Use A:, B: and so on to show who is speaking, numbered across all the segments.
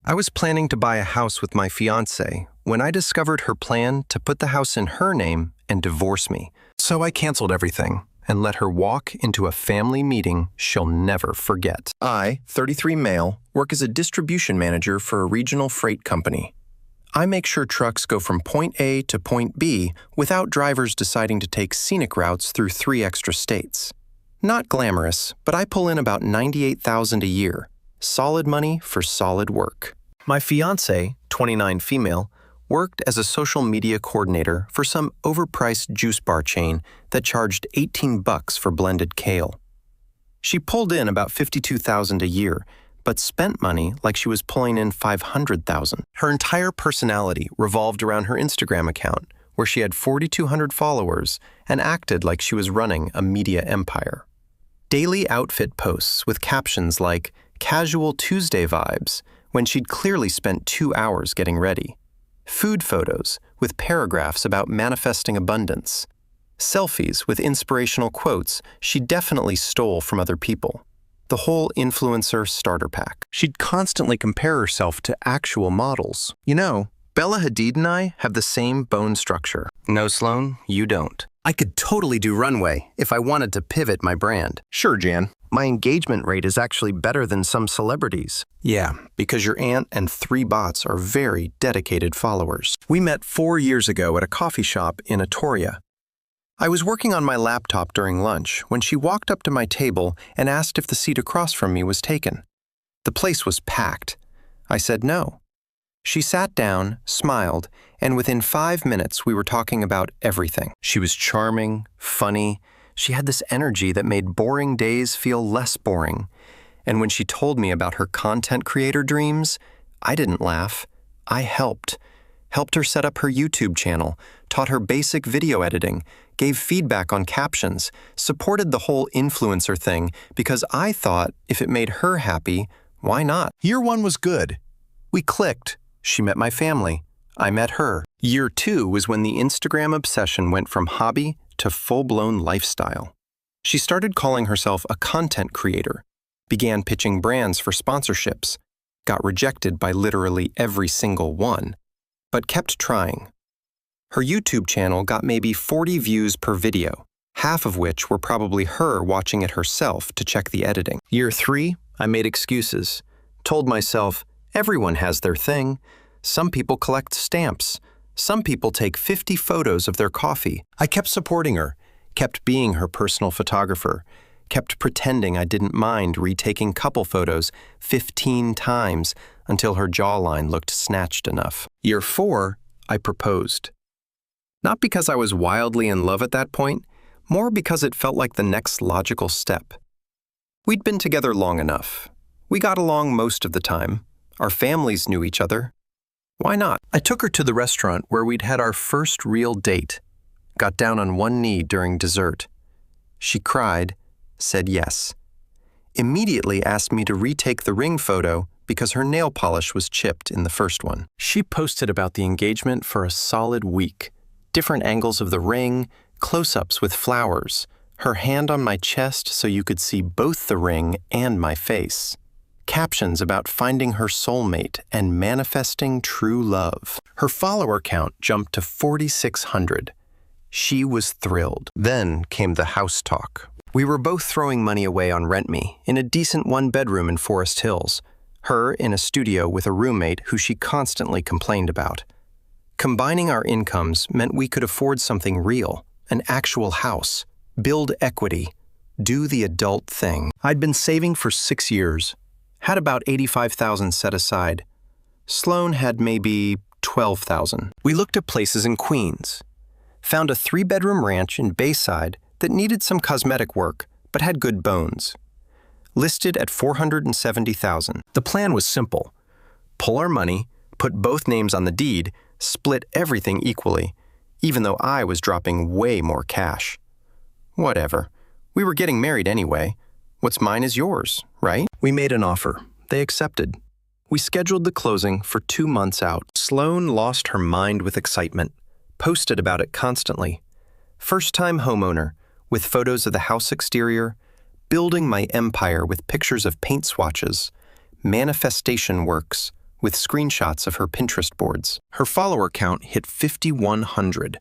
A: I was planning to buy a house with my fiancée when I discovered her plan to put the house in her name and divorce me. So I canceled everything and let her walk into a family meeting she'll never forget. I, 33 male, work as a distribution manager for a regional freight company. I make sure trucks go from point A to point B without drivers deciding to take scenic routes through 3 extra states. Not glamorous, but I pull in about $98,000 a year. Solid money for solid work. My fiancée, 29 female, worked as a social media coordinator for some overpriced juice bar chain that charged $18 for blended kale. She pulled in about $52,000 a year, but spent money like she was pulling in $500,000. Her entire personality revolved around her Instagram account, where she had 4,200 followers and acted like she was running a media empire. Daily outfit posts with captions like "Casual Tuesday vibes" when she'd clearly spent 2 hours getting ready. Food photos with paragraphs about manifesting abundance. Selfies with inspirational quotes she definitely stole from other people. The whole influencer starter pack. She'd constantly compare herself to actual models. You know, Bella Hadid and I have the same bone structure. No, Sloan, you don't. I could totally do runway if I wanted to pivot my brand. Sure, Jan. My engagement rate is actually better than some celebrities. Yeah, because your aunt and 3 bots are very dedicated followers. We met 4 years ago at a coffee shop in Atoria. I was working on my laptop during lunch when she walked up to my table and asked if the seat across from me was taken. The place was packed. I said no. She sat down, smiled, and within 5 minutes we were talking about everything. She was charming, funny. She had this energy that made boring days feel less boring. And when she told me about her content creator dreams, I didn't laugh. I helped her set up her YouTube channel, taught her basic video editing, gave feedback on captions, supported the whole influencer thing because I thought if it made her happy, why not? Year 1 was good. We clicked. She met my family. I met her. Year 2 was when the Instagram obsession went from hobby to full-blown lifestyle. She started calling herself a content creator, began pitching brands for sponsorships, got rejected by literally every single one, but kept trying. Her YouTube channel got maybe 40 views per video, half of which were probably her watching it herself to check the editing. Year 3, I made excuses, told myself, everyone has their thing. Some people collect stamps. Some people take 50 photos of their coffee. I kept supporting her, kept being her personal photographer, kept pretending I didn't mind retaking couple photos 15 times until her jawline looked snatched enough. Year 4, I proposed. Not because I was wildly in love at that point, more because it felt like the next logical step. We'd been together long enough. We got along most of the time. Our families knew each other. Why not? I took her to the restaurant where we'd had our first real date, got down on one knee during dessert. She cried, said yes. Immediately asked me to retake the ring photo because her nail polish was chipped in the first one. She posted about the engagement for a solid week. Different angles of the ring, close-ups with flowers, her hand on my chest so you could see both the ring and my face. Captions about finding her soulmate and manifesting true love. Her follower count jumped to 4,600. She was thrilled. Then came the house talk. We were both throwing money away on RentMe in a decent 1-bedroom in Forest Hills. Her in a studio with a roommate who she constantly complained about. Combining our incomes meant we could afford something real, an actual house, build equity, do the adult thing. I'd been saving for 6 years. Had about $85,000 set aside. Sloan had maybe $12,000. We looked at places in Queens. Found a 3-bedroom ranch in Bayside that needed some cosmetic work, but had good bones. Listed at $470,000. The plan was simple. Pull our money, put both names on the deed, split everything equally, even though I was dropping way more cash. Whatever. We were getting married anyway. What's mine is yours, right? We made an offer. They accepted. We scheduled the closing for 2 months out. Sloan lost her mind with excitement, posted about it constantly. First-time homeowner, with photos of the house exterior, building my empire with pictures of paint swatches, manifestation works, with screenshots of her Pinterest boards. Her follower count hit 5,100.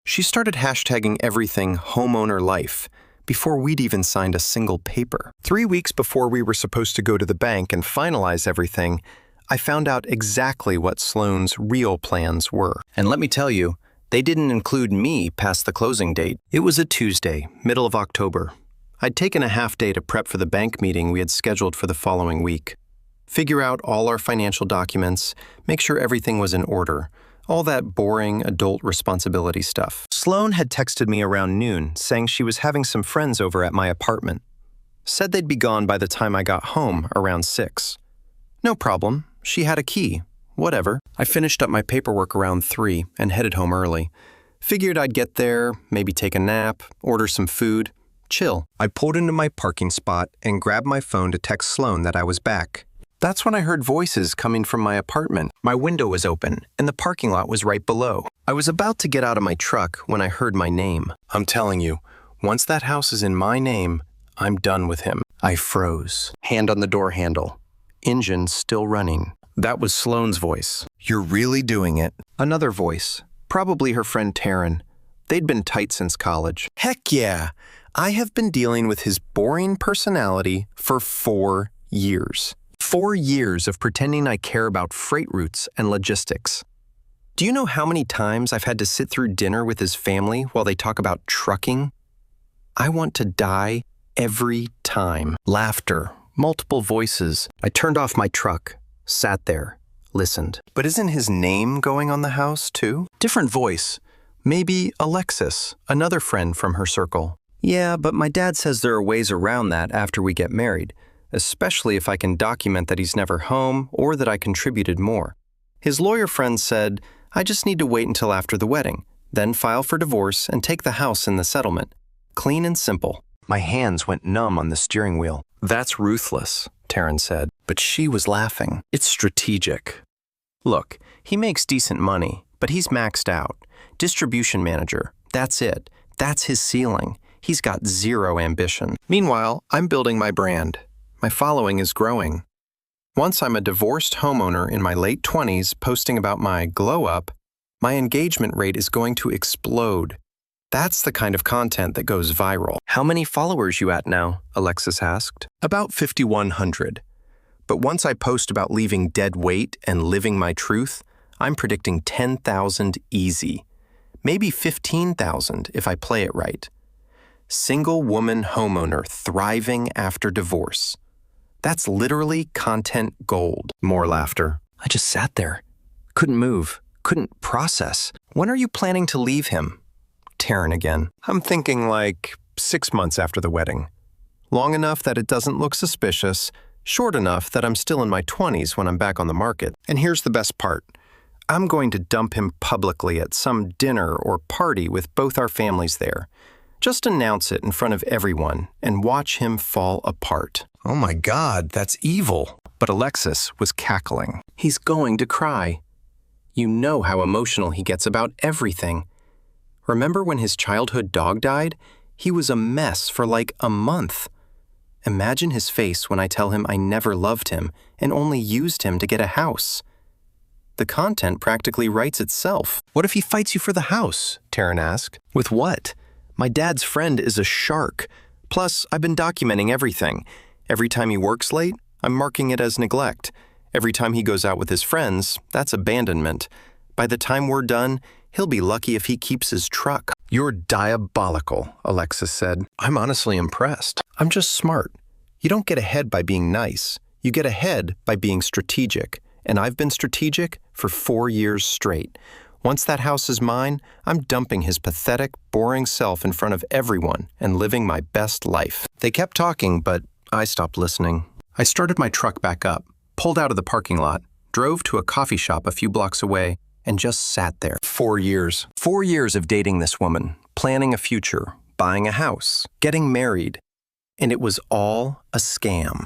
A: She started hashtagging everything homeowner life before we'd even signed a single paper. 3 weeks before we were supposed to go to the bank and finalize everything, I found out exactly what Sloane's real plans were. And let me tell you, they didn't include me past the closing date. It was a Tuesday, middle of October. I'd taken a half day to prep for the bank meeting we had scheduled for the following week. Figure out all our financial documents, make sure everything was in order, all that boring adult responsibility stuff. Sloane had texted me around noon saying she was having some friends over at my apartment. Said they'd be gone by the time I got home around 6. No problem, she had a key. Whatever. I finished up my paperwork around 3 and headed home early. Figured I'd get there, maybe take a nap, order some food, chill. I pulled into my parking spot and grabbed my phone to text Sloane that I was back. That's when I heard voices coming from my apartment. My window was open, and the parking lot was right below. I was about to get out of my truck when I heard my name. I'm telling you, once that house is in my name, I'm done with him. I froze. Hand on the door handle. Engine still running. That was Sloane's voice. You're really doing it. Another voice. Probably her friend Taryn. They'd been tight since college. Heck yeah! I have been dealing with his boring personality for 4 years. 4 years of pretending I care about freight routes and logistics. Do you know how many times I've had to sit through dinner with his family while they talk about trucking? I want to die every time. Laughter, multiple voices. I turned off my truck, sat there, listened. But isn't his name going on the house too? Different voice. Maybe Alexis, another friend from her circle. Yeah, but my dad says there are ways around that after we get married. Especially if I can document that he's never home or that I contributed more. His lawyer friend said, I just need to wait until after the wedding, then file for divorce and take the house in the settlement. Clean and simple. My hands went numb on the steering wheel. That's ruthless, Taryn said, but she was laughing. It's strategic. Look, he makes decent money, but he's maxed out. Distribution manager, that's it. That's his ceiling. He's got zero ambition. Meanwhile, I'm building my brand. My following is growing. Once I'm a divorced homeowner in my late 20s posting about my glow-up, my engagement rate is going to explode. That's the kind of content that goes viral. How many followers you at now? Alexis asked. About 5,100. But once I post about leaving dead weight and living my truth, I'm predicting 10,000 easy. Maybe 15,000 if I play it right. Single woman homeowner thriving after divorce. That's literally content gold. More laughter. I just sat there. Couldn't move. Couldn't process. When are you planning to leave him? Taryn again. I'm thinking like 6 months after the wedding. Long enough that it doesn't look suspicious. Short enough that I'm still in my 20s when I'm back on the market. And here's the best part. I'm going to dump him publicly at some dinner or party with both our families there. Just announce it in front of everyone and watch him fall apart. Oh my God, that's evil. But Alexis was cackling. He's going to cry. You know how emotional he gets about everything. Remember when his childhood dog died? He was a mess for like a month. Imagine his face when I tell him I never loved him and only used him to get a house. The content practically writes itself. What if he fights you for the house? Taryn asked. With what? My dad's friend is a shark. Plus, I've been documenting everything. Every time he works late, I'm marking it as neglect. Every time he goes out with his friends, that's abandonment. By the time we're done, he'll be lucky if he keeps his truck. You're diabolical, Alexis said. I'm honestly impressed. I'm just smart. You don't get ahead by being nice. You get ahead by being strategic. And I've been strategic for 4 years straight. Once that house is mine, I'm dumping his pathetic, boring self in front of everyone and living my best life. They kept talking, but I stopped listening. I started my truck back up, pulled out of the parking lot, drove to a coffee shop a few blocks away, and just sat there. 4 years. 4 years of dating this woman, planning a future, buying a house, getting married. And it was all a scam.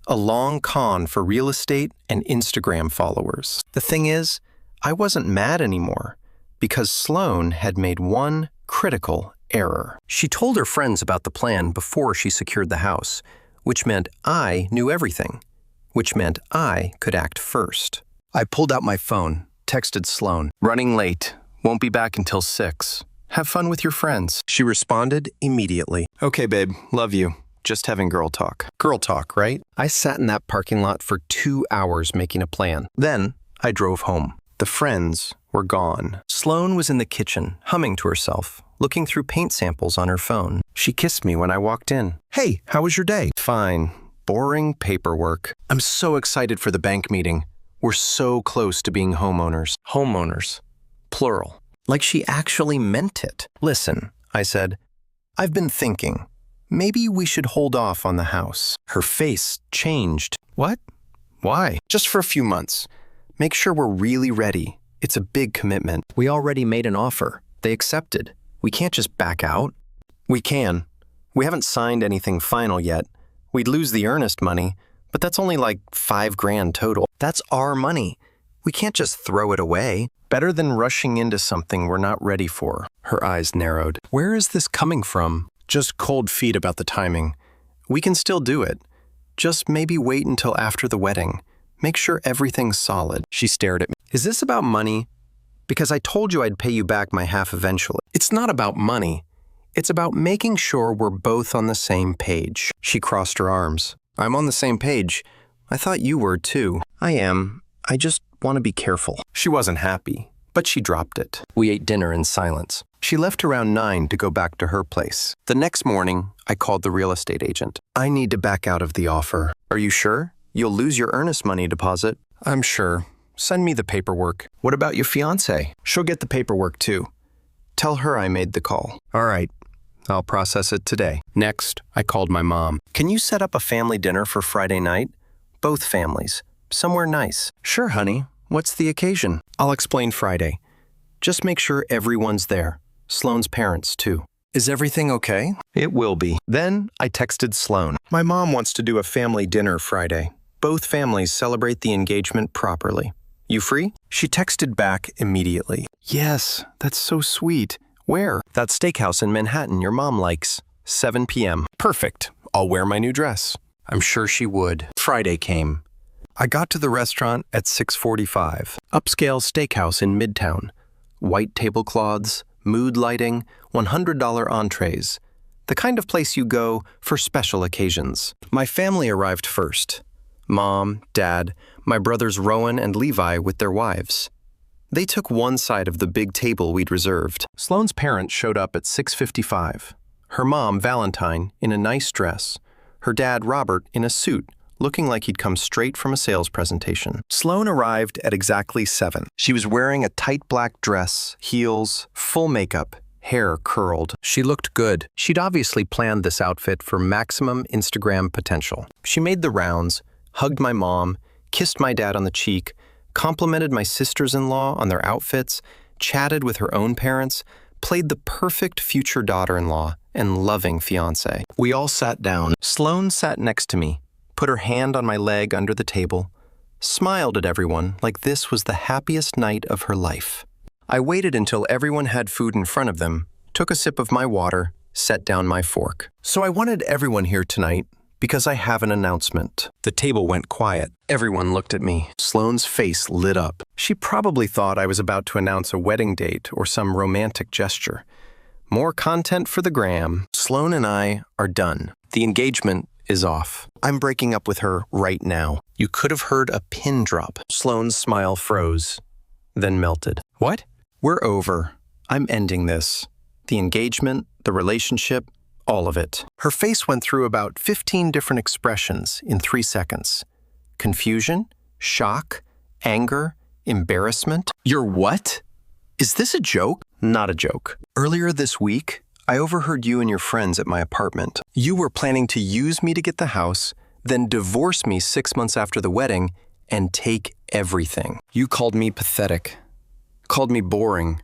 A: A long con for real estate and Instagram followers. The thing is, I wasn't mad anymore because Sloane had made one critical error. She told her friends about the plan before she secured the house, which meant I knew everything, which meant I could act first. I pulled out my phone, texted Sloan. Running late. Won't be back until 6. Have fun with your friends. She responded immediately. Okay, babe. Love you. Just having girl talk. Girl talk, right? I sat in that parking lot for 2 hours making a plan. Then I drove home. The friends were gone. Sloan was in the kitchen, humming to herself, looking through paint samples on her phone. She kissed me when I walked in. Hey, how was your day? Fine. Boring paperwork. I'm so excited for the bank meeting. We're so close to being homeowners. Homeowners. Plural. Like she actually meant it. Listen, I said, I've been thinking. Maybe we should hold off on the house. Her face changed. What? Why? Just for a few months. Make sure we're really ready. It's a big commitment. We already made an offer. They accepted. We can't just back out. We can. We haven't signed anything final yet. We'd lose the earnest money, but that's only like $5,000 total. That's our money. We can't just throw it away. Better than rushing into something we're not ready for. Her eyes narrowed. Where is this coming from? Just cold feet about the timing. We can still do it. Just maybe wait until after the wedding. Make sure everything's solid. She stared at me. Is this about money? Because I told you I'd pay you back my half eventually. It's not about money. It's about making sure we're both on the same page. She crossed her arms. I'm on the same page. I thought you were too. I am. I just want to be careful. She wasn't happy, but she dropped it. We ate dinner in silence. She left around 9 to go back to her place. The next morning, I called the real estate agent. I need to back out of the offer. Are you sure? You'll lose your earnest money deposit. I'm sure. Send me the paperwork. What about your fiancée? She'll get the paperwork too. Tell her I made the call. All right. I'll process it today. Next, I called my mom. Can you set up a family dinner for Friday night? Both families. Somewhere nice. Sure, honey. What's the occasion? I'll explain Friday. Just make sure everyone's there. Sloan's parents, too. Is everything okay? It will be. Then I texted Sloan. My mom wants to do a family dinner Friday. Both families celebrate the engagement properly. You free? She texted back immediately. Yes, that's so sweet. Where? That steakhouse in Manhattan your mom likes. 7 p.m. Perfect. I'll wear my new dress. I'm sure she would. Friday came. I got to the restaurant at 6:45. Upscale steakhouse in Midtown. White tablecloths, mood lighting, $100 entrees. The kind of place you go for special occasions. My family arrived first. Mom, Dad, my brothers Rowan and Levi with their wives. They took one side of the big table we'd reserved. Sloan's parents showed up at 6:55. Her mom, Valentine, in a nice dress. Her dad, Robert, in a suit, looking like he'd come straight from a sales presentation. Sloan arrived at exactly 7. She was wearing a tight black dress, heels, full makeup, hair curled. She looked good. She'd obviously planned this outfit for maximum Instagram potential. She made the rounds, hugged my mom, kissed my dad on the cheek, complimented my sisters-in-law on their outfits, chatted with her own parents, played the perfect future daughter-in-law and loving fiancé. We all sat down. Sloan sat next to me, put her hand on my leg under the table, smiled at everyone like this was the happiest night of her life. I waited until everyone had food in front of them, took a sip of my water, set down my fork. So I wanted everyone here tonight because I have an announcement. The table went quiet. Everyone looked at me. Sloan's face lit up. She probably thought I was about to announce a wedding date or some romantic gesture. More content for the gram. Sloan and I are done. The engagement is off. I'm breaking up with her right now. You could have heard a pin drop. Sloan's smile froze, then melted. What? We're over. I'm ending this. The engagement, the relationship, all of it. Her face went through about 15 different expressions in 3 seconds. Confusion, shock, anger, embarrassment. You're what? Is this a joke? Not a joke. Earlier this week, I overheard you and your friends at my apartment. You were planning to use me to get the house, then divorce me 6 months after the wedding, and take everything. You called me pathetic, called me boring,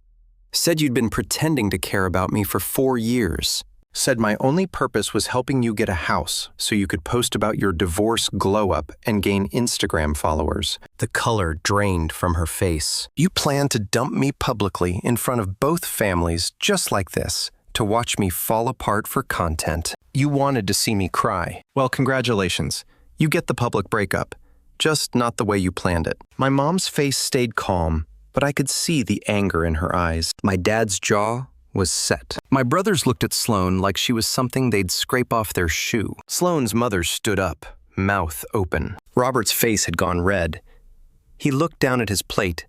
A: said you'd been pretending to care about me for 4 years, said my only purpose was helping you get a house so you could post about your divorce glow-up and gain Instagram followers. The color drained from her face. You planned to dump me publicly in front of both families just like this, to watch me fall apart for content. You wanted to see me cry. Well, congratulations. You get the public breakup. just not the way you planned it. My mom's face stayed calm, but I could see the anger in her eyes. My dad's jaw was set. My brothers looked at Sloane like she was something they'd scrape off their shoe. Sloane's mother stood up, mouth open. Robert's face had gone red. He looked down at his plate,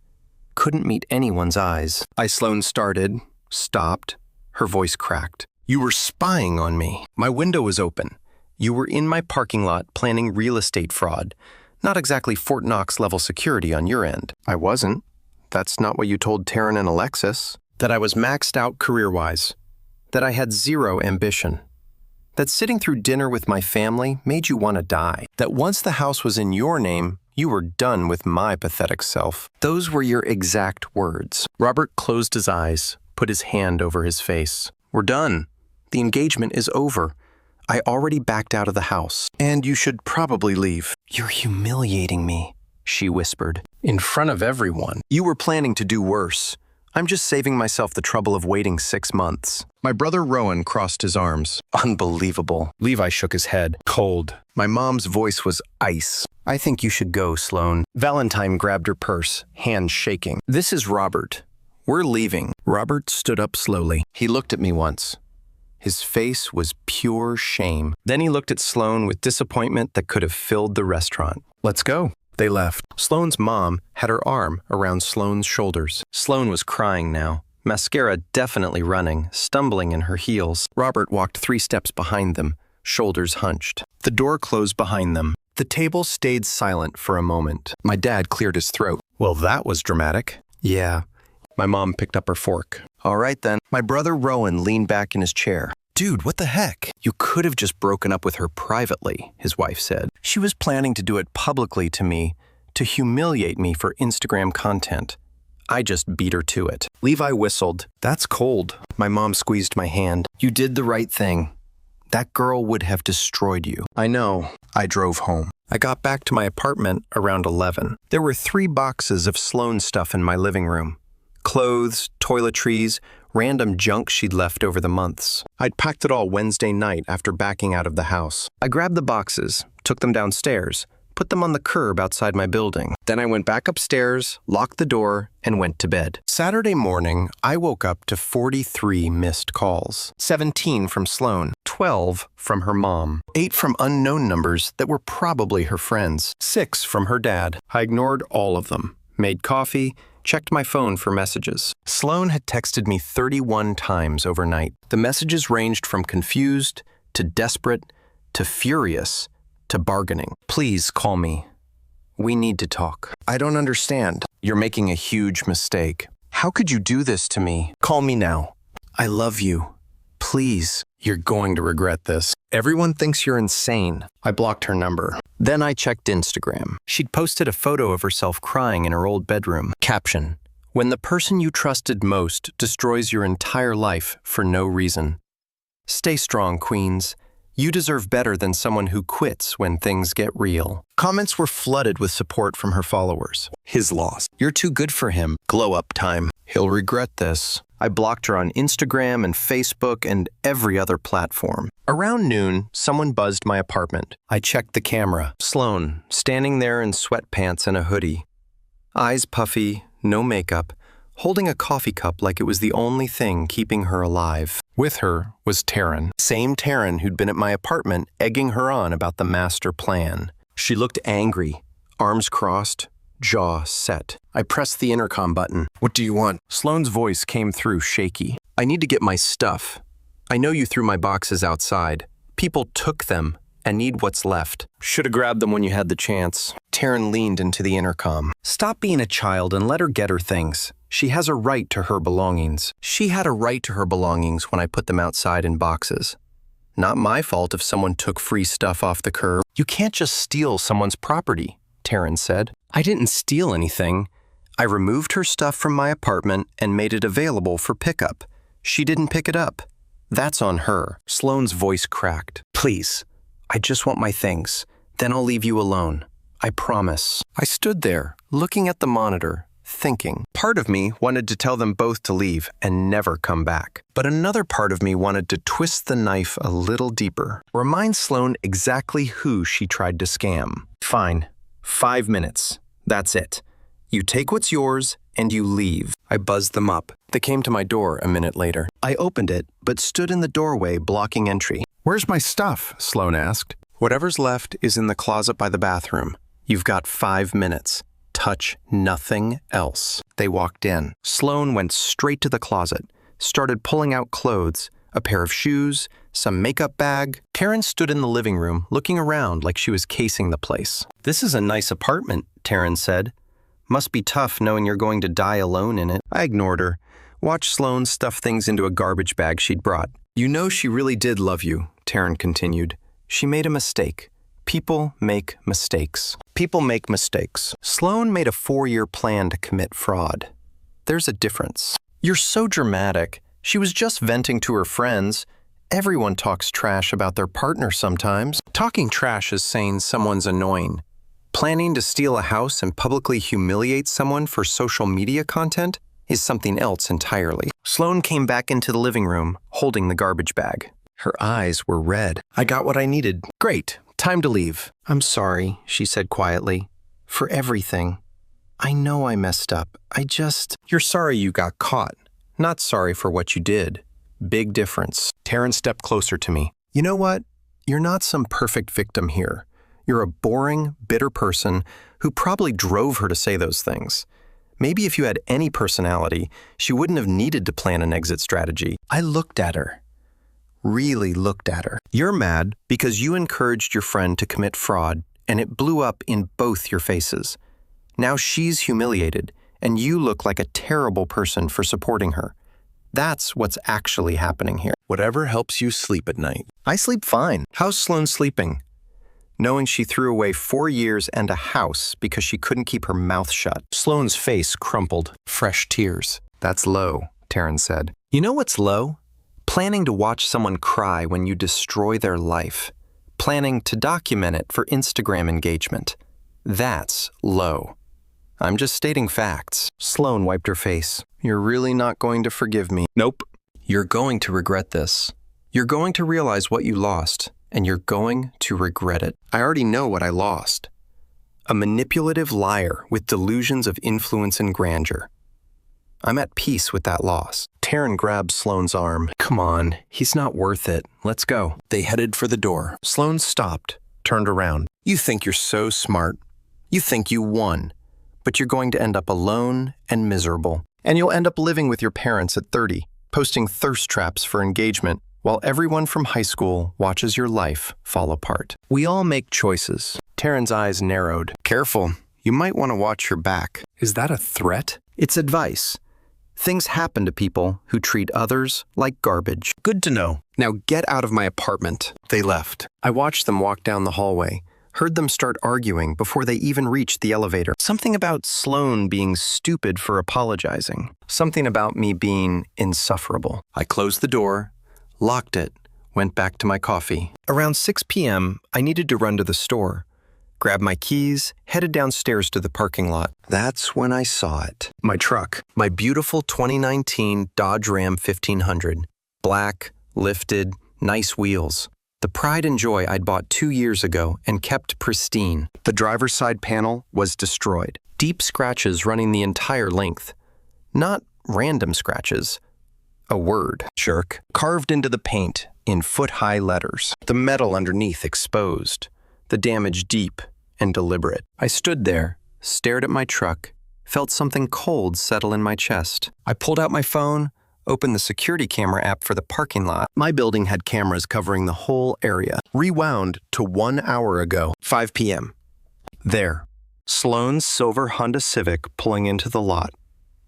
A: couldn't meet anyone's eyes. Sloane started, stopped, her voice cracked. You were spying on me. My window was open. You were in my parking lot planning real estate fraud. Not exactly Fort Knox level security on your end. I wasn't. That's not what you told Taryn and Alexis. That I was maxed out career-wise. That I had zero ambition. That sitting through dinner with my family made you want to die. That once the house was in your name, you were done with my pathetic self. Those were your exact words. Robert closed his eyes, put his hand over his face. We're done. The engagement is over. I already backed out of the house. And you should probably leave. You're humiliating me, she whispered. In front of everyone. You were planning to do worse. I'm just saving myself the trouble of waiting 6 months. My brother Rowan crossed his arms. Unbelievable. Levi shook his head. Cold. My mom's voice was ice. I think you should go, Sloane. Valentine grabbed her purse, hands shaking. This is Robert. We're leaving. Robert stood up slowly. He looked at me once. His face was pure shame. Then he looked at Sloane with disappointment that could have filled the restaurant. Let's go. They left. Sloane's mom had her arm around Sloane's shoulders. Sloane was crying now, mascara definitely running, stumbling in her heels. Robert walked 3 steps behind them, shoulders hunched. The door closed behind them. The table stayed silent for a moment. My dad cleared his throat. Well, that was dramatic. Yeah. My mom picked up her fork. All right then. My brother Rowan leaned back in his chair. Dude, what the heck? You could have just broken up with her privately, his wife said. She was planning to do it publicly to me, to humiliate me for Instagram content. I just beat her to it. Levi whistled. That's cold. My mom squeezed my hand. You did the right thing. That girl would have destroyed you. I know. I drove home. I got back to my apartment around 11. There were 3 boxes of Sloane stuff in my living room. Clothes, toiletries, random junk she'd left over the months. I'd packed it all Wednesday night after backing out of the house. I grabbed the boxes, took them downstairs, put them on the curb outside my building. Then I went back upstairs, locked the door, and went to bed. Saturday morning, I woke up to 43 missed calls. 17 from Sloane, 12 from her mom, 8 from unknown numbers that were probably her friends, 6 from her dad. I ignored all of them, made coffee, checked my phone for messages. Sloane had texted me 31 times overnight. The messages ranged from confused, to desperate, to furious, to bargaining. Please call me. We need to talk. I don't understand. You're making a huge mistake. How could you do this to me? Call me now. I love you. Please. You're going to regret this. Everyone thinks you're insane. I blocked her number. Then I checked Instagram. She'd posted a photo of herself crying in her old bedroom. Caption: when the person you trusted most destroys your entire life for no reason. Stay strong, queens. You deserve better than someone who quits when things get real. Comments were flooded with support from her followers. His loss. You're too good for him. Glow up time. He'll regret this. I blocked her on Instagram and Facebook and every other platform. Around noon, someone buzzed my apartment. I checked the camera. Sloane, standing there in sweatpants and a hoodie. Eyes puffy, no makeup, holding a coffee cup like it was the only thing keeping her alive. With her was Taryn. Same Taryn who'd been at my apartment egging her on about the master plan. She looked angry, arms crossed, jaw set. I pressed the intercom button. What do you want? Sloane's voice came through shaky. I need to get my stuff. I know you threw my boxes outside. People took them and need what's left. Should have grabbed them when you had the chance. Taryn leaned into the intercom. Stop being a child and let her get her things. She has a right to her belongings. She had a right to her belongings when I put them outside in boxes. Not my fault if someone took free stuff off the curb. You can't just steal someone's property, Taryn said. I didn't steal anything. I removed her stuff from my apartment and made it available for pickup. She didn't pick it up. That's on her. Sloane's voice cracked. Please, I just want my things. Then I'll leave you alone. I promise. I stood there, looking at the monitor, thinking. Part of me wanted to tell them both to leave and never come back. But another part of me wanted to twist the knife a little deeper. Remind Sloane exactly who she tried to scam. Fine. 5 minutes. That's it. You take what's yours and you leave. I buzzed them up. They came to my door a minute later. I opened it, but stood in the doorway blocking entry.
B: "Where's my stuff?" Sloan asked.
A: "Whatever's left is in the closet by the bathroom. You've got 5 minutes. Touch nothing else." They walked in. Sloan went straight to the closet, started pulling out clothes, a pair of shoes, some makeup bag. Taryn stood in the living room, looking around like she was casing the place. "This is a nice apartment," Taryn said. "Must be tough knowing you're going to die alone in it." I ignored her. Watched Sloan stuff things into a garbage bag she'd brought. "You know she really did love you," Taryn continued. "She made a mistake. People make mistakes. People make mistakes. Sloan made a 4-year plan to commit fraud. There's a difference." "You're so dramatic. She was just venting to her friends. Everyone talks trash about their partner sometimes." Talking trash is saying someone's annoying. Planning to steal a house and publicly humiliate someone for social media content is something else entirely. Sloan came back into the living room, holding the garbage bag. Her eyes were red. "I got what I needed. Great. Time to leave." "I'm sorry," she said quietly, "for everything. I know I messed up. You're sorry you got caught, not sorry for what you did. Big difference." Taryn stepped closer to me. "You know what? You're not some perfect victim here. You're a boring, bitter person who probably drove her to say those things. Maybe if you had any personality, she wouldn't have needed to plan an exit strategy." I looked at her. Really looked at her. "You're mad because you encouraged your friend to commit fraud and it blew up in both your faces. Now she's humiliated and you look like a terrible person for supporting her. That's what's actually happening here."
B: "Whatever helps you sleep at night."
A: "I sleep fine. How's Sloan sleeping? Knowing she threw away 4 years and a house because she couldn't keep her mouth shut." Sloan's face crumpled. Fresh tears. "That's low," Taryn said. "You know what's low? Planning to watch someone cry when you destroy their life. Planning to document it for Instagram engagement. That's low. I'm just stating facts." Sloan wiped her face. "You're really not going to forgive me."
B: "Nope."
A: "You're going to regret this. You're going to realize what you lost, and you're going to regret it." I already know what I lost. A manipulative liar with delusions of influence and grandeur. I'm at peace with that loss. Taryn grabbed Sloan's arm. "Come on, he's not worth it. Let's go." They headed for the door. Sloan stopped, turned around. "You think you're so smart. You think you won. But you're going to end up alone and miserable. And you'll end up living with your parents at 30, posting thirst traps for engagement, while everyone from high school watches your life fall apart." We all make choices. Taryn's eyes narrowed. "Careful, you might want to watch your back."
B: Is that a threat?
A: It's advice. Things happen to people who treat others like garbage.
B: Good to know.
A: Now get out of my apartment." They left. I watched them walk down the hallway, heard them start arguing before they even reached the elevator. Something about Sloan being stupid for apologizing. Something about me being insufferable. I closed the door, locked it, went back to my coffee. Around 6 p.m., I needed to run to the store. Grabbed my keys, headed downstairs to the parking lot. That's when I saw it. My truck. My beautiful 2019 Dodge Ram 1500. Black, lifted, nice wheels. The pride and joy I'd bought 2 years ago and kept pristine. The driver's side panel was destroyed. Deep scratches running the entire length. Not random scratches. A word, jerk, carved into the paint in foot-high letters. The metal underneath exposed. The damage deep and deliberate. I stood there, stared at my truck, felt something cold settle in my chest. I pulled out my phone, opened the security camera app for the parking lot. My building had cameras covering the whole area. Rewound to 1 hour ago, 5 p.m. There, Sloan's silver Honda Civic pulling into the lot,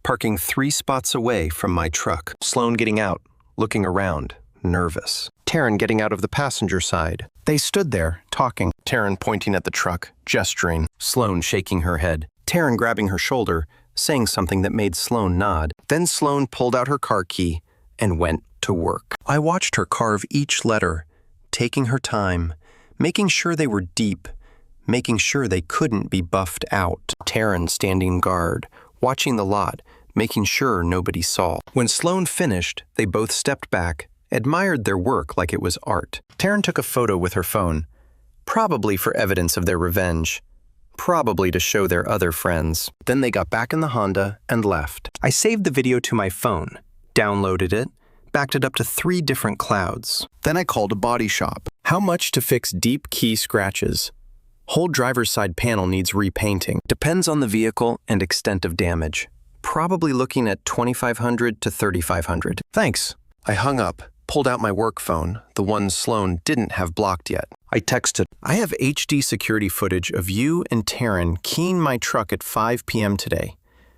A: parking 3 spots away from my truck. Sloan getting out, looking around, nervous. Taryn getting out of the passenger side. They stood there, talking. Taryn pointing at the truck, gesturing. Sloan shaking her head. Taryn grabbing her shoulder, saying something that made Sloan nod. Then Sloan pulled out her car key and went to work. I watched her carve each letter, taking her time, making sure they were deep, making sure they couldn't be buffed out. Taryn standing guard, watching the lot, making sure nobody saw. When Sloan finished, they both stepped back, admired their work like it was art. Taryn took a photo with her phone, probably for evidence of their revenge, probably to show their other friends. Then they got back in the Honda and left. I saved the video to my phone, downloaded it, backed it up to 3 different clouds. Then I called a body shop. How much to fix deep key scratches? Whole driver's side panel needs repainting. Depends on the vehicle and extent of damage. Probably looking at $2,500 to $3,500. Thanks. I hung up, pulled out my work phone, the one Sloan didn't have blocked yet. I texted, I have HD security footage of you and Taryn keying my truck at 5 p.m. today.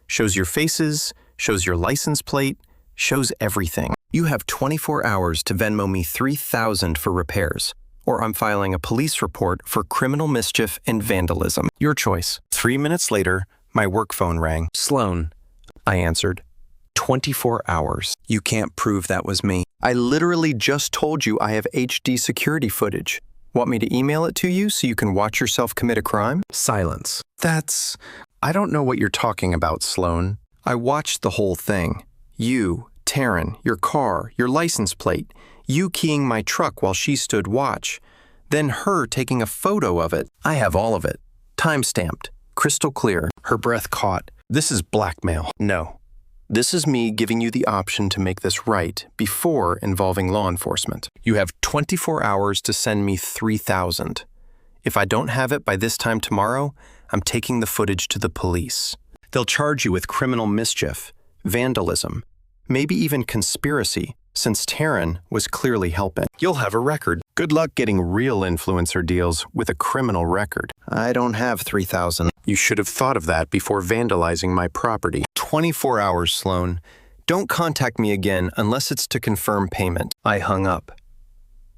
A: Shows your faces, shows your license plate, shows everything. You have 24 hours to Venmo me $3,000 for repairs, or I'm filing a police report for criminal mischief and vandalism. Your choice. 3 minutes later, my work phone rang. Sloan, I answered. 24 hours. You can't prove that was me. I literally just told you I have HD security footage. Want me to email it to you so you can watch yourself commit a crime? Silence. I don't know what you're talking about, Sloan. I watched the whole thing. You, Taryn, your car, your license plate, you keying my truck while she stood watch, then her taking a photo of it. I have all of it. Time-stamped. Crystal clear. Her breath caught. This is blackmail. No. This is me giving you the option to make this right before involving law enforcement. You have 24 hours to send me $3,000. If I don't have it by this time tomorrow, I'm taking the footage to the police. They'll charge you with criminal mischief, vandalism, maybe even conspiracy, since Taryn was clearly helping. You'll have a record. Good luck getting real influencer deals with a criminal record. I don't have $3,000. You should have thought of that before vandalizing my property. 24 hours, Sloan. Don't contact me again unless it's to confirm payment. I hung up.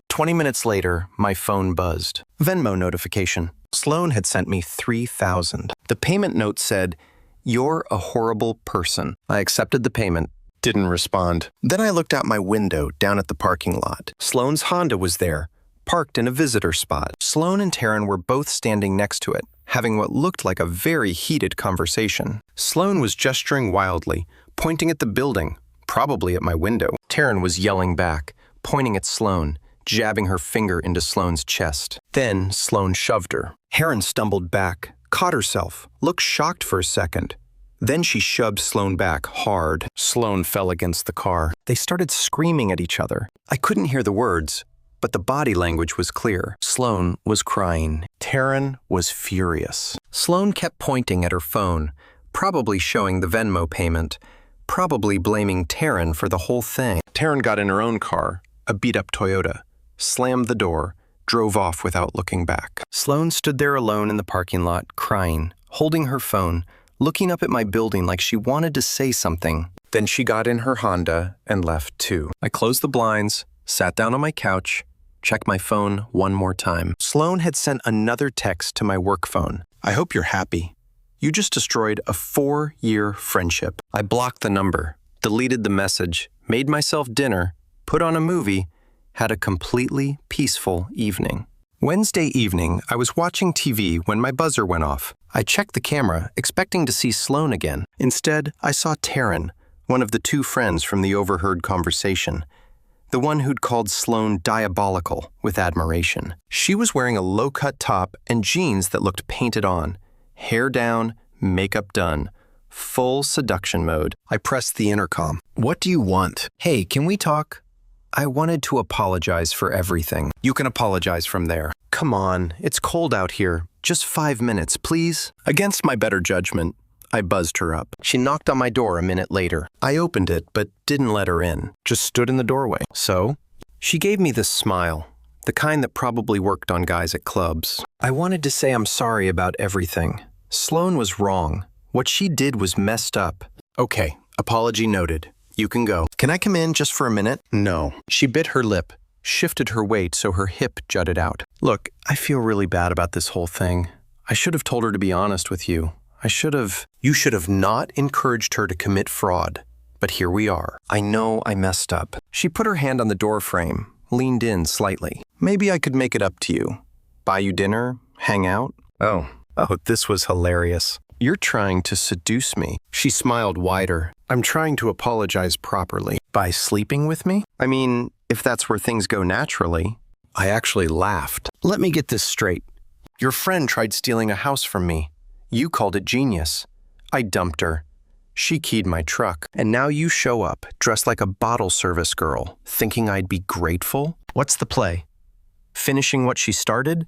A: 20 minutes later, my phone buzzed. Venmo notification. Sloan had sent me $3,000. The payment note said, "You're a horrible person." I accepted the payment. Didn't respond. Then I looked out my window down at the parking lot. Sloan's Honda was there, parked in a visitor spot. Sloan and Taryn were both standing next to it, having what looked like a very heated conversation. Sloan was gesturing wildly, pointing at the building, probably at my window. Taryn was yelling back, pointing at Sloan, jabbing her finger into Sloan's chest. Then Sloan shoved her. Taryn stumbled back, caught herself, looked shocked for a second. Then she shoved Sloan back hard. Sloan fell against the car. They started screaming at each other. I couldn't hear the words, but the body language was clear. Sloan was crying. Taryn was furious. Sloan kept pointing at her phone, probably showing the Venmo payment, probably blaming Taryn for the whole thing. Taryn got in her own car, a beat-up Toyota, slammed the door, drove off without looking back. Sloan stood there alone in the parking lot, crying, holding her phone, looking up at my building like she wanted to say something. Then she got in her Honda and left too. I closed the blinds, sat down on my couch, checked my phone one more time. Sloan had sent another text to my work phone. I hope you're happy. You just destroyed a 4-year friendship. I blocked the number, deleted the message, made myself dinner, put on a movie, had a completely peaceful evening. Wednesday evening, I was watching TV when my buzzer went off. I checked the camera, expecting to see Sloan again. Instead, I saw Taryn, one of the 2 friends from the overheard conversation, the one who'd called Sloan diabolical with admiration. She was wearing a low-cut top and jeans that looked painted on, hair down, makeup done, full seduction mode. I pressed the intercom. What do you want? Hey, can we talk? I wanted to apologize for everything. You can apologize from there. Come on, it's cold out here. Just 5 minutes, please. Against my better judgment, I buzzed her up. She knocked on my door a minute later. I opened it, but didn't let her in. Just stood in the doorway. So? She gave me this smile, the kind that probably worked on guys at clubs. I wanted to say I'm sorry about everything. Sloan was wrong. What she did was messed up. Okay, apology noted. You can go. Can I come in just for a minute? No. She bit her lip, shifted her weight so her hip jutted out. Look, I feel really bad about this whole thing. I should have told her to be honest with you. You should have not encouraged her to commit fraud. But here we are. I know I messed up. She put her hand on the door frame, leaned in slightly. Maybe I could make it up to you. Buy you dinner? Hang out? Oh, this was hilarious. You're trying to seduce me. She smiled wider. I'm trying to apologize properly. By sleeping with me? I mean, if that's where things go naturally. I actually laughed. Let me get this straight. Your friend tried stealing a house from me. You called it genius. I dumped her. She keyed my truck, and now you show up, dressed like a bottle service girl, thinking I'd be grateful? What's the play? Finishing what she started?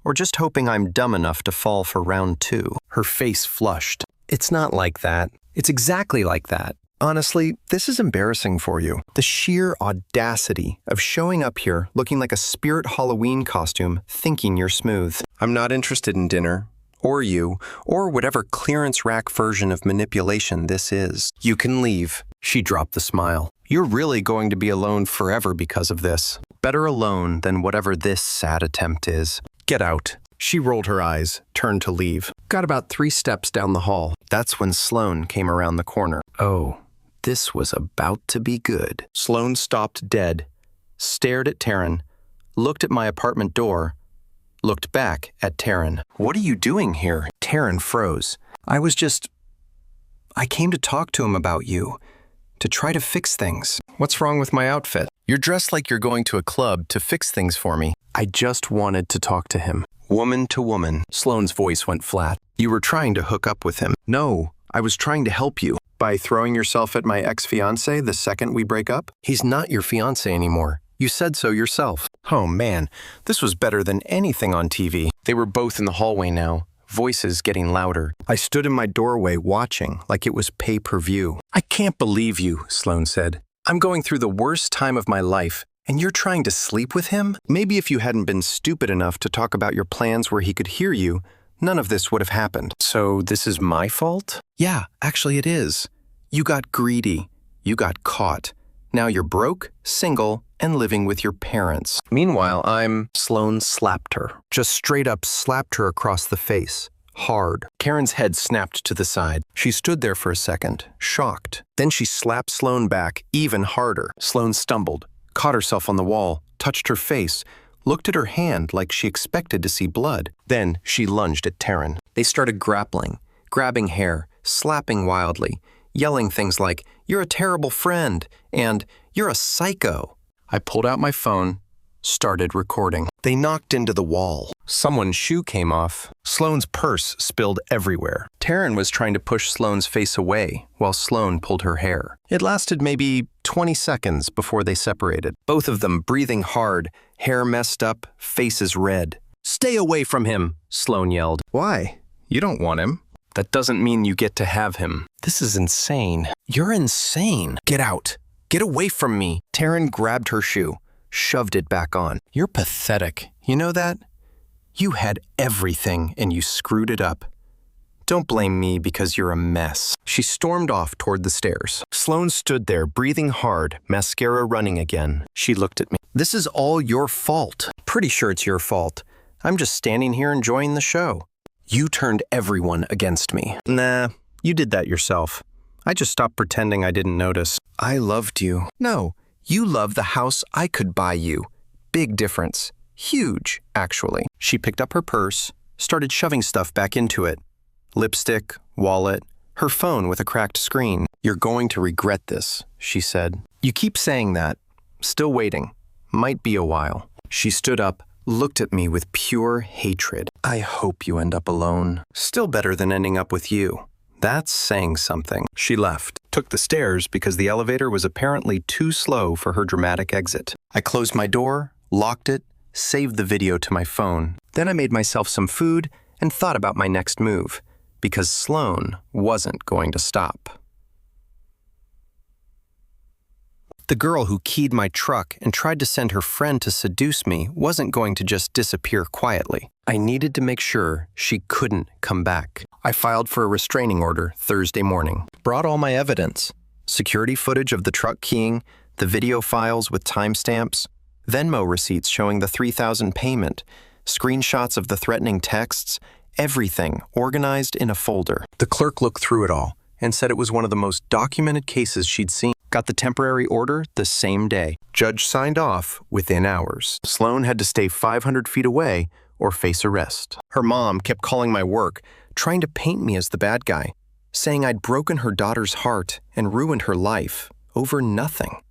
A: Or just hoping I'm dumb enough to fall for round 2? Her face flushed. It's not like that. It's exactly like that. Honestly, this is embarrassing for you. The sheer audacity of showing up here looking like a spirit Halloween costume, thinking you're smooth. I'm not interested in dinner, or you, or whatever clearance rack version of manipulation this is. You can leave. She dropped the smile. You're really going to be alone forever because of this. Better alone than whatever this sad attempt is. Get out. She rolled her eyes, turned to leave. Got about 3 steps down the hall. That's when Sloane came around the corner. Oh, this was about to be good. Sloane stopped dead, stared at Taryn, looked at my apartment door, looked back at Taryn. What are you doing here? Taryn froze. I came to talk to him about you, to try to fix things. What's wrong with my outfit? You're dressed like you're going to a club to fix things for me. I just wanted to talk to him. Woman to woman. Sloane's voice went flat. You were trying to hook up with him. No, I was trying to help you. By throwing yourself at my ex-fiancé the second we break up? He's not your fiancé anymore. You said so yourself. Oh man, this was better than anything on TV. They were both in the hallway now, voices getting louder. I stood in my doorway watching like it was pay-per-view. I can't believe you, Sloane said. I'm going through the worst time of my life, and you're trying to sleep with him? Maybe if you hadn't been stupid enough to talk about your plans where he could hear you, none of this would have happened. So this is my fault? Yeah, actually it is. You got greedy. You got caught. Now you're broke, single, and living with your parents. Meanwhile, Sloane slapped her. Just straight up slapped her across the face. Hard. Karen's head snapped to the side. She stood there for a second, shocked. Then she slapped Sloane back even harder. Sloane stumbled, caught herself on the wall, touched her face, looked at her hand like she expected to see blood. Then she lunged at Taryn. They started grappling, grabbing hair, slapping wildly, yelling things like, "You're a terrible friend," and "You're a psycho." I pulled out my phone, started recording. They knocked into the wall. Someone's shoe came off. Sloane's purse spilled everywhere. Taryn was trying to push Sloane's face away while Sloane pulled her hair. It lasted maybe 20 seconds before they separated. Both of them breathing hard, hair messed up, faces red. "Stay away from him," Sloane yelled. Why? You don't want him. That doesn't mean you get to have him. This is insane. You're insane. Get out. Get away from me. Taryn grabbed her shoe, shoved it back on. You're pathetic. You know that? You had everything and you screwed it up. Don't blame me because you're a mess. She stormed off toward the stairs. Sloane stood there, breathing hard, mascara running again. She looked at me. This is all your fault. Pretty sure it's your fault. I'm just standing here enjoying the show. You turned everyone against me. Nah, you did that yourself. I just stopped pretending I didn't notice. I loved you. No, you loved the house I could buy you. Big difference. Huge, actually. She picked up her purse, started shoving stuff back into it. Lipstick, wallet, her phone with a cracked screen. You're going to regret this, she said. You keep saying that. Still waiting. Might be a while. She stood up, looked at me with pure hatred. I hope you end up alone. Still better than ending up with you. That's saying something. She left, took the stairs because the elevator was apparently too slow for her dramatic exit. I closed my door, locked it, saved the video to my phone. Then I made myself some food and thought about my next move, because Sloane wasn't going to stop. The girl who keyed my truck and tried to send her friend to seduce me wasn't going to just disappear quietly. I needed to make sure she couldn't come back. I filed for a restraining order Thursday morning. Brought all my evidence. Security footage of the truck keying, the video files with timestamps, Venmo receipts showing the $3,000 payment, screenshots of the threatening texts, everything organized in a folder. The clerk looked through it all and said it was one of the most documented cases she'd seen. Got the temporary order the same day. Judge signed off within hours. Sloane had to stay 500 feet away or face arrest. Her mom kept calling my work, trying to paint me as the bad guy, saying I'd broken her daughter's heart and ruined her life over nothing.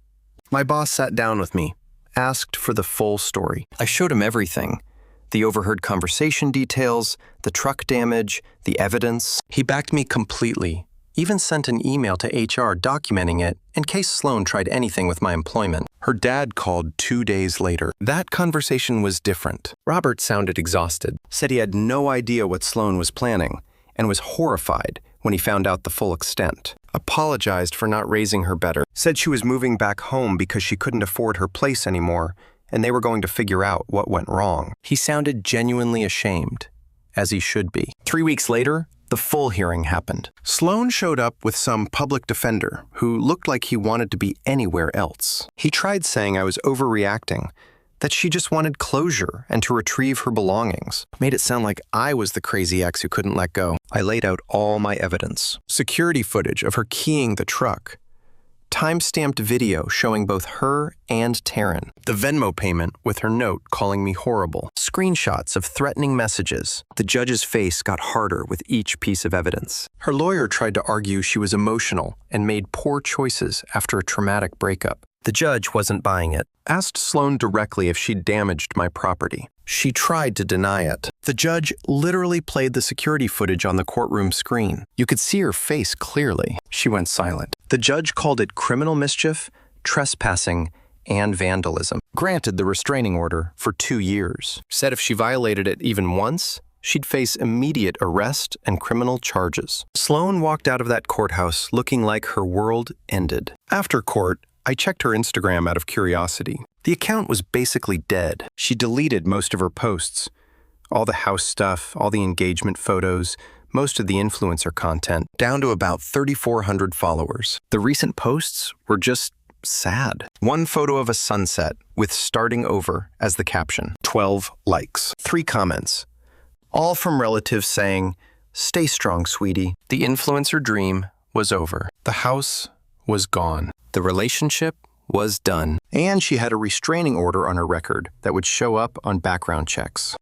A: My boss sat down with me, asked for the full story. I showed him everything. The overheard conversation details, the truck damage, the evidence. He backed me completely, even sent an email to HR documenting it in case Sloan tried anything with my employment. Her dad called 2 days later. That conversation was different. Robert sounded exhausted, said he had no idea what Sloan was planning, and was horrified when he found out the full extent. Apologized for not raising her better, said she was moving back home because she couldn't afford her place anymore, and they were going to figure out what went wrong. He sounded genuinely ashamed, as he should be. 3 weeks later, the full hearing happened. Sloan showed up with some public defender who looked like he wanted to be anywhere else. He tried saying I was overreacting, that she just wanted closure and to retrieve her belongings. Made it sound like I was the crazy ex who couldn't let go. I laid out all my evidence. Security footage of her keying the truck. Time-stamped video showing both her and Taryn. The Venmo payment with her note calling me horrible. Screenshots of threatening messages. The judge's face got harder with each piece of evidence. Her lawyer tried to argue she was emotional and made poor choices after a traumatic breakup. The judge wasn't buying it. Asked Sloan directly if she'd damaged my property. She tried to deny it. The judge literally played the security footage on the courtroom screen. You could see her face clearly. She went silent. The judge called it criminal mischief, trespassing, and vandalism. Granted the restraining order for 2 years. Said if she violated it even once, she'd face immediate arrest and criminal charges. Sloan walked out of that courthouse looking like her world ended. After court, I checked her Instagram out of curiosity. The account was basically dead. She deleted most of her posts. All the house stuff, all the engagement photos, most of the influencer content, down to about 3,400 followers. The recent posts were just sad. One photo of a sunset with "starting over" as the caption. 12 likes. 3 comments. All from relatives saying, "Stay strong, sweetie." The influencer dream was over. The house was gone. The relationship was done. And she had a restraining order on her record that would show up on background checks.